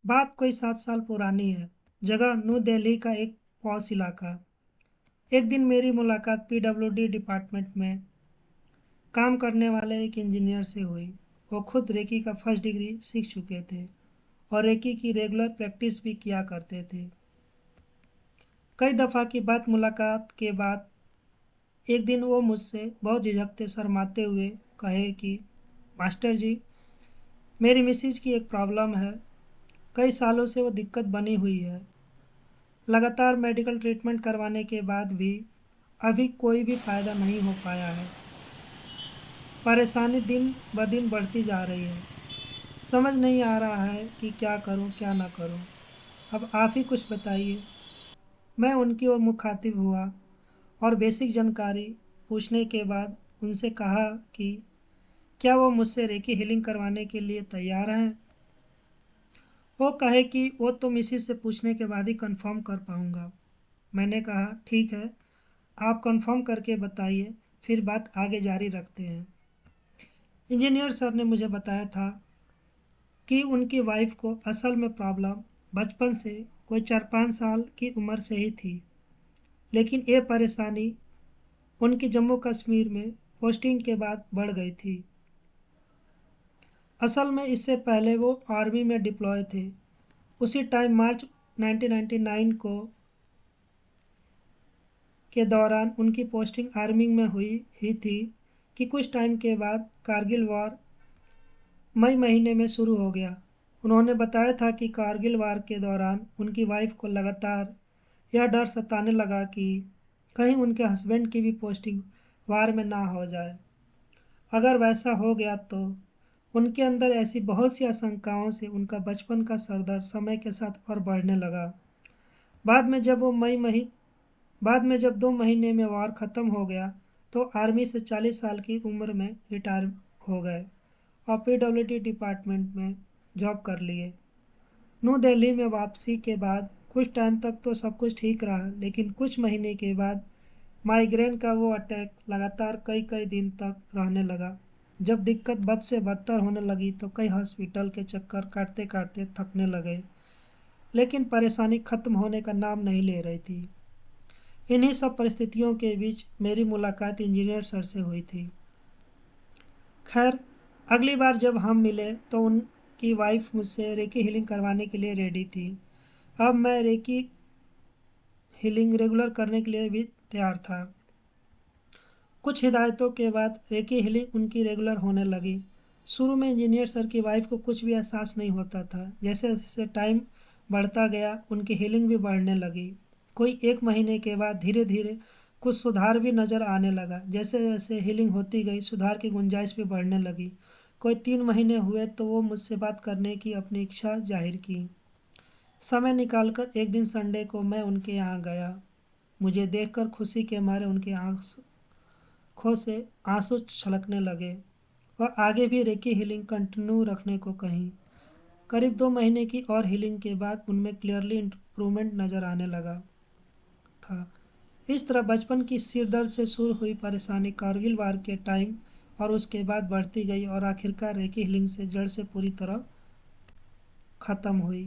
बात कोई 7 साल पुरानी है। जगह न्यू दिल्ली का एक पॉश इलाका। एक दिन मेरी मुलाकात पीडब्ल्यूडी डिपार्टमेंट में काम करने वाले एक इंजीनियर से हुई। वो खुद रेकी का फर्स्ट डिग्री सीख चुके थे और रेकी की रेगुलर प्रैक्टिस भी किया करते थे। कई दफ़ा की बात मुलाकात के बाद एक दिन वो मुझसे बहुत झिझकते शर्माते हुए कहे कि मास्टर जी, मेरी मिसेज की एक प्रॉब्लम है। कई सालों से वो दिक्कत बनी हुई है। लगातार मेडिकल ट्रीटमेंट करवाने के बाद भी अभी कोई भी फ़ायदा नहीं हो पाया है। परेशानी दिन ब दिन बढ़ती जा रही है। समझ नहीं आ रहा है कि क्या करूं क्या ना करूं। अब आप ही कुछ बताइए। मैं उनकी ओर मुखातिब हुआ और बेसिक जानकारी पूछने के बाद उनसे कहा कि क्या वो मुझसे रेकी हीलिंग करवाने के लिए तैयार हैं। वो कहे कि वो तो मिसिस से पूछने के बाद ही कंफर्म कर पाऊंगा। मैंने कहा ठीक है, आप कंफर्म करके बताइए, फिर बात आगे जारी रखते हैं। इंजीनियर सर ने मुझे बताया था कि उनकी वाइफ को असल में प्रॉब्लम बचपन से कोई 4-5 साल की उम्र से ही थी, लेकिन ये परेशानी उनकी जम्मू कश्मीर में पोस्टिंग के बाद बढ़ गई थी। असल में इससे पहले वो आर्मी में डिप्लॉय थे। उसी टाइम मार्च 1999 को के दौरान उनकी पोस्टिंग आर्मी में हुई ही थी कि कुछ टाइम के बाद कारगिल वॉर मई महीने में शुरू हो गया। उन्होंने बताया था कि कारगिल वार के दौरान उनकी वाइफ को लगातार यह डर सताने लगा कि कहीं उनके हस्बैंड की भी पोस्टिंग वार में ना हो जाए। अगर वैसा हो गया तो उनके अंदर ऐसी बहुत सी आशंकाओं से उनका बचपन का सरदर्द समय के साथ और बढ़ने लगा। बाद में जब वो मई मही बाद में जब 2 महीने में वार ख़त्म हो गया तो आर्मी से 40 साल की उम्र में रिटायर हो गए और पीडब्ल्यूडी डिपार्टमेंट में जॉब कर लिए। न्यू दिल्ली में वापसी के बाद कुछ टाइम तक तो सब कुछ ठीक रहा, लेकिन कुछ महीने के बाद माइग्रेन का वो अटैक लगातार कई कई दिन तक रहने लगा। जब दिक्कत बद से बदतर होने लगी तो कई हॉस्पिटल के चक्कर काटते काटते थकने लगे, लेकिन परेशानी खत्म होने का नाम नहीं ले रही थी। इन्हीं सब परिस्थितियों के बीच मेरी मुलाकात इंजीनियर सर से हुई थी। खैर, अगली बार जब हम मिले तो उनकी वाइफ मुझसे रेकी हीलिंग करवाने के लिए रेडी थी। अब मैं रेकी हीलिंग रेगुलर करने के लिए भी तैयार था। कुछ हिदायतों के बाद रेकी हीलिंग उनकी रेगुलर होने लगी। शुरू में इंजीनियर सर की वाइफ को कुछ भी एहसास नहीं होता था। जैसे जैसे टाइम बढ़ता गया उनकी हीलिंग भी बढ़ने लगी। कोई 1 महीने के बाद धीरे धीरे कुछ सुधार भी नज़र आने लगा। जैसे जैसे हीलिंग होती गई सुधार की गुंजाइश भी बढ़ने लगी। कोई 3 महीने हुए तो वो मुझसे बात करने की अपनी इच्छा जाहिर की। समय निकालकर एक दिन संडे को मैं उनके यहाँ गया। मुझे देखकर खुशी के मारे उनकी आंखों से आंसू छलकने लगे। वह आगे भी रेकी हीलिंग कंटिन्यू रखने को कहीं। करीब 2 महीने की और हीलिंग के बाद उनमें क्लियरली इम्प्रूवमेंट नज़र आने लगा था। इस तरह बचपन की सिरदर्द से शुरू हुई परेशानी कारगिल वार के टाइम और उसके बाद बढ़ती गई और आखिरकार रेकी हीलिंग से जड़ से पूरी तरह ख़त्म हुई।